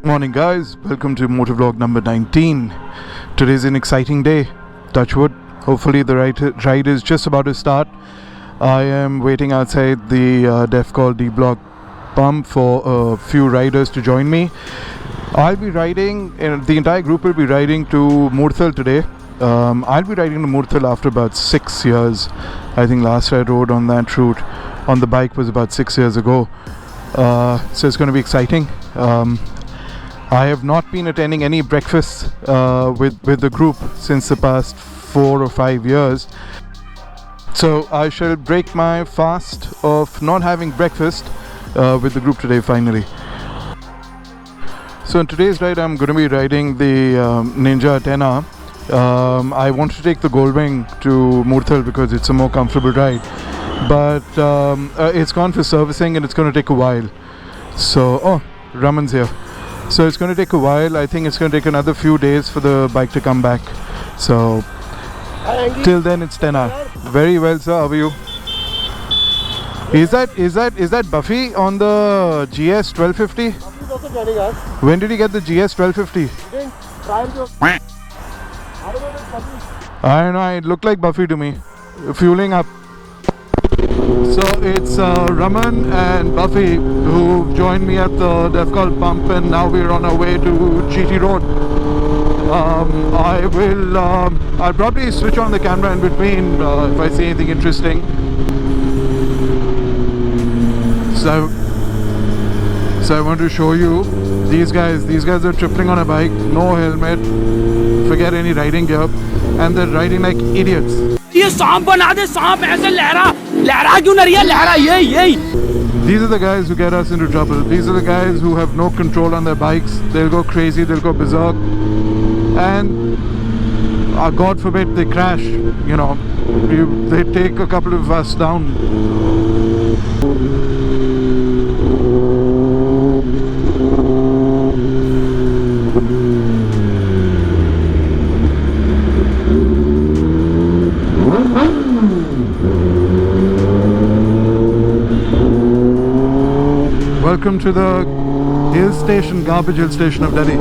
Morning guys, welcome to Motovlog number 19. Today's an exciting day, touch wood. Hopefully the ride is just about to start. I am waiting outside the Def Call D Block pump for a few riders to join me. I'll be riding, the entire group will be riding to Murthal today. I'll be riding to Murthal after about 6 years. I think last I rode on that route on the bike was about 6 years ago. So it's going to be exciting. I have not been attending any breakfasts with the group since the past 4 or 5 years. So I shall break my fast of not having breakfast with the group today finally. So in today's ride I'm going to be riding the Ninja ZX10R. I want to take the Goldwing to Murthal because it's a more comfortable ride. But it's gone for servicing and it's going to take a while. So, oh, Raman's here. So it's going to take a while. I think it's going to take another few days for the bike to come back. So till then it's 10R. Very well, sir. How are you? Is that Buffy on the GS 1250? Buffy's also joining us. When did he get the GS 1250? I don't know. It looked like Buffy to me. Fueling up. So it's Raman and Buffy who joined me at the Def Call pump, and now we're on our way to GT Road. I'll probably switch on the camera in between if I see anything interesting. So I want to show you these guys. These guys are tripling on a bike, no helmet, forget any riding gear, and they're riding like idiots. ये सांप बना दे सांप ऐसे लहरा क्यों नहीं है लहरा यही These are the guys who get us into trouble. These are the guys who have no control on their bikes. They'll go crazy, they'll go berserk, and God forbid they crash, you know, they take a couple of us down. Welcome to the hill station, garbage hill station of Delhi.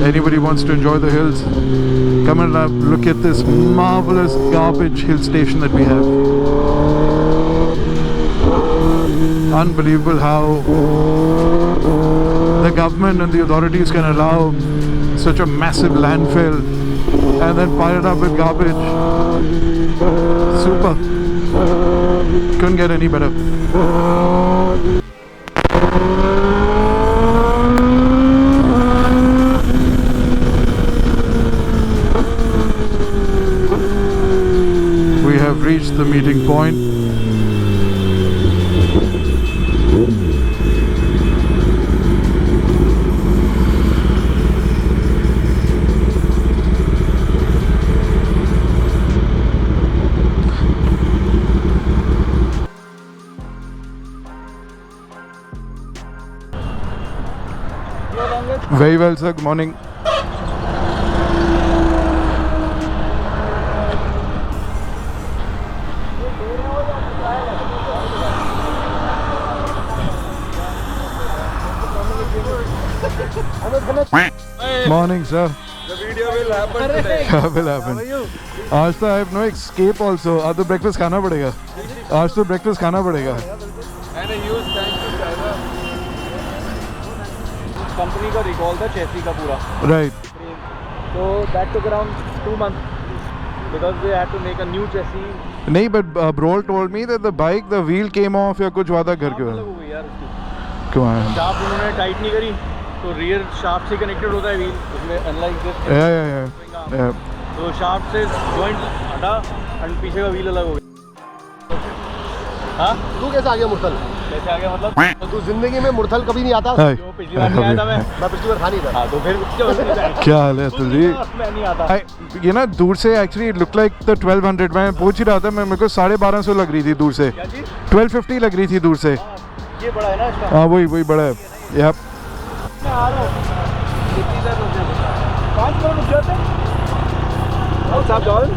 Anybody wants to enjoy the hills, come and look at this marvelous garbage hill station that we have. Unbelievable how the government and the authorities can allow such a massive landfill and then pile it up with garbage. Super. Couldn't get any better. We have reached the meeting point. Very well, sir. Good morning. Morning, sir. The video will happen today. Will happen. How are you? आज तो I have no escape also. आज तो breakfast खाना पड़ेगा. आज तो breakfast खाना पड़ेगा. And a huge thanks to China. Company का recall था chassis का पूरा. Right. So that took around 2 months because they had to make a new chassis. नहीं, but Brol told me that the bike, the wheel came off या कुछ हुआ था घर के अलग बाद. हो गई यार उसकी. Come on. शाफ्ट उन्होंने टाइट नहीं करी तो रियर शाफ्ट से कनेक्टेड होता है व्हील उसमें अनलाइक दिस. Yeah. तो शाफ्ट से जॉइंट हटा और पीछे का व्हील अलग हो गया. हाँ तू कैसे आ गया मुरथल? कैसे आ गया मतलब? तो तू जिंदगी में मुरथल कभी नहीं आता? Hi. जो पिछली बार नहीं आया था मैं पिछली बार खा नहीं था. हाँ तो फिर क्या हाल है तुझे? मैं नहीं आता. ये ना दूर से actually it look like the 1200. मैं पूछ ही रहा था, मैं मेरे को 1250 लग रही थी दूर से. क्या चीज़? 1250 लग रही थी दूर से. ये बड़ा है ना इसका. हाँ वही बड़ा है. Yep. मैं आ रहा हूँ. कितनी देर रुक जाते? 5 मिनट रुक जाते? What's up, John?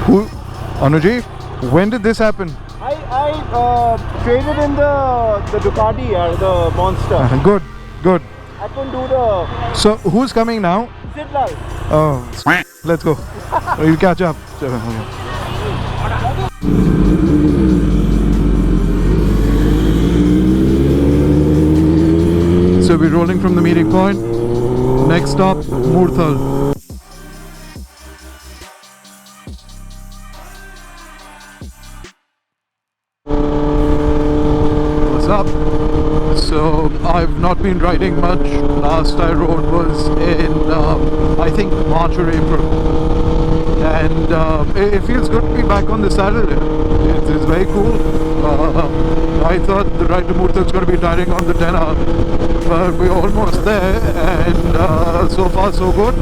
Who? Anuji, when did this happen? I traded in the Ducati or the Monster. Good. Good. I couldn't do the So who's coming now? Zidlal. Oh, let's go. We'll catch up. So we're rolling from the meeting point. Next stop, Murthal. What's up? So I've not been riding much. Last I rode was in I think March or April, and it feels good to be back on the saddle. It's very cool. I thought the ride to Murthal is going to be tiring on the 10R, but we're almost there, and so far so good.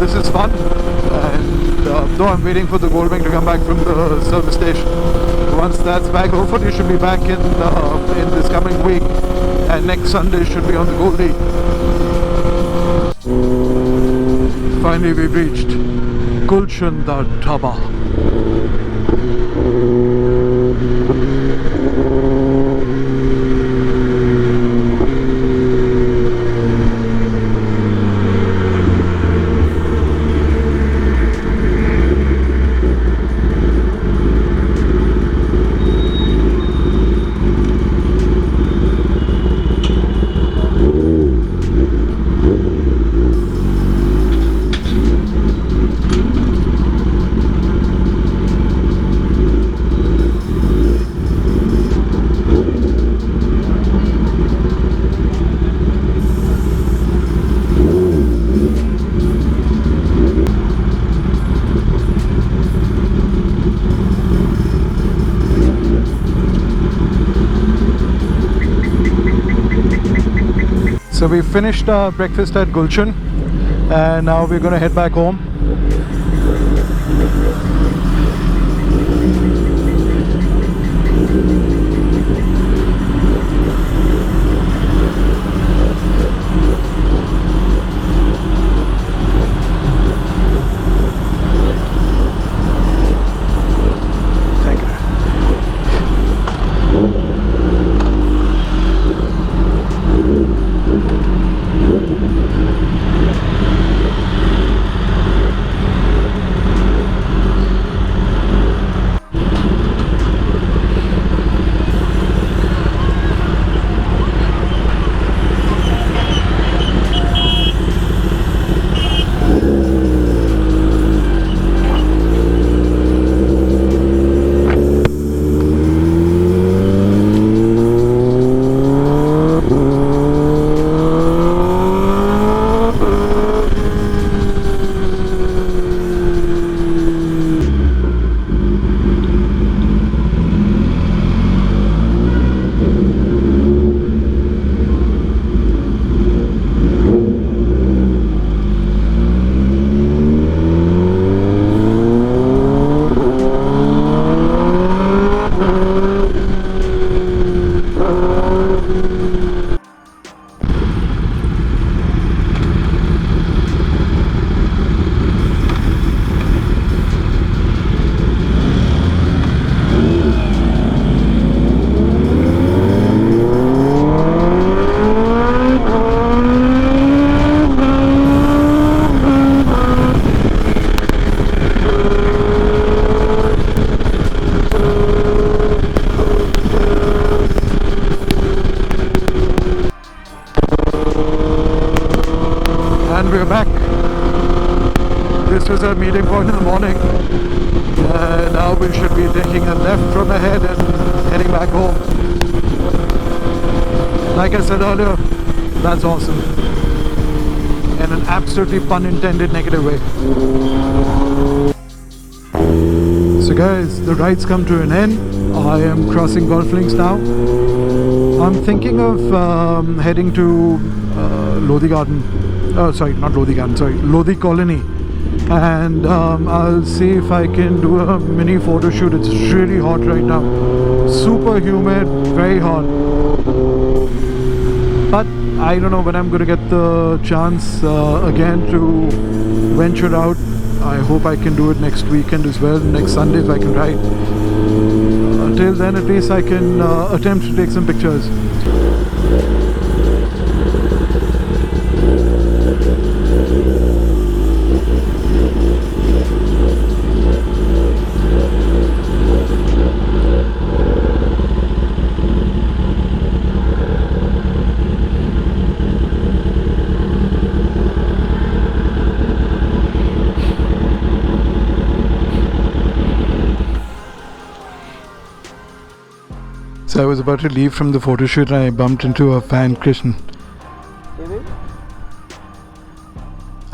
This is fun, and though I'm waiting for the Goldwing to come back from the service station. Once that's back, hopefully should be back in this coming week, and next Sunday should be on the Goldie. Finally we've reached Gulshan da Dhaba. So we finished our breakfast at Gulshan, and now we're going to head back home. Thank you. And we're back. This was our meeting point in the morning. Now we should be taking a left from ahead and heading back home. Like I said earlier, that's awesome. In an absolutely pun intended negative way. So guys, the ride's come to an end. I am crossing golf links now. I'm thinking of heading to Lodhi Garden. Sorry, not Lodhi Garden, sorry, Lodhi Colony. And I'll see if I can do a mini photo shoot. It's really hot right now. Super humid, very hot. But I don't know when I'm going to get the chance again to venture out. I hope I can do it next weekend as well. Next Sunday if I can ride. Until then, at least I can attempt to take some pictures. So I was about to leave from the photo shoot and I bumped into a fan, Krishnan.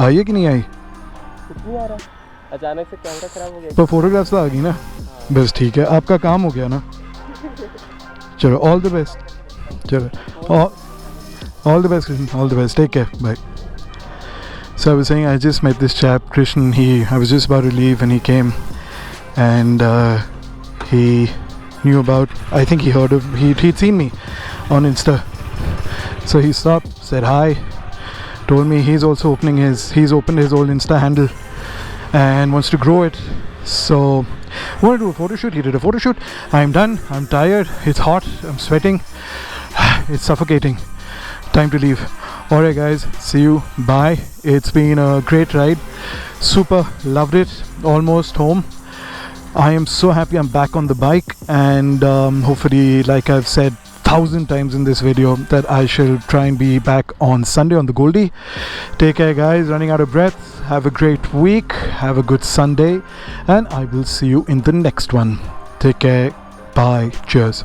आई है कि नहीं आई? नहीं आ रहा, अचानक से camera खराब हो गया। पर फोटोग्राफ्स तो आ गई ना, बस ठीक है, आपका काम हो गया ना। चलो, ऑल द बेस्ट। चलो, all the best, Krishnan, all the best, take care, bye. So I was saying, I just met this chap, Krishnan. I was just about to leave and he came, and he knew about, I think he heard of, he'd seen me on Insta. So he stopped, said hi, told me he's opened his old Insta handle and wants to grow it. So want to do a photo shoot. He did a photo shoot. I'm done, I'm tired, it's hot, I'm sweating, it's suffocating. Time to leave. Alright guys, see you, bye. It's been a great ride, super, loved it, almost home. I am so happy I'm back on the bike, and hopefully, like I've said 1,000 times in this video, that I shall try and be back on Sunday on the Goldie. Take care guys, running out of breath. Have a great week, have a good Sunday, and I will see you in the next one. Take care, bye, cheers.